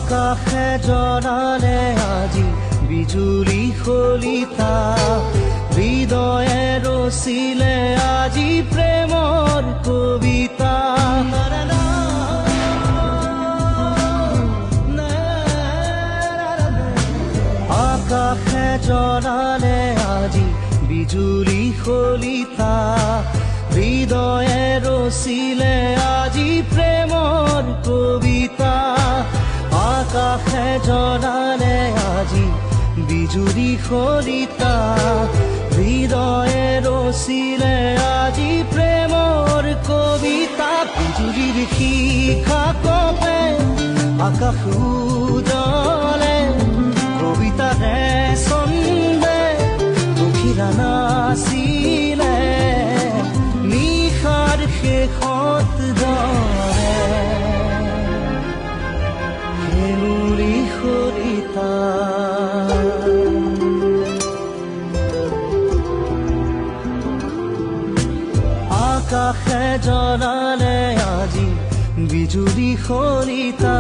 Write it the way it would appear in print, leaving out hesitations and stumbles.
আকাশে জনালে আজি বিজুলী খলিতা, হৃদয়ে ৰচিলে আজি প্ৰেমৰ কবিতা। আকাশে জনালে আজি বিজুলী খলিতা, হৃদয়ে ৰচিলে আজি প্ৰেমৰ কবিতা। আকাশে জনালে আজি বিজুলী খলিতা, হৃদয়ে ৰচিলে আজি প্ৰেমৰ কবিতা। বিজুলীৰ শিখা কপে আকাশ উজলে, কবিতাৰে ছন্দে পখিলা নাচিলে, নিশাৰ শেষত জলে সেউলী খলিতা। আকাশে জনালে আজি বিজুলী খলিতা,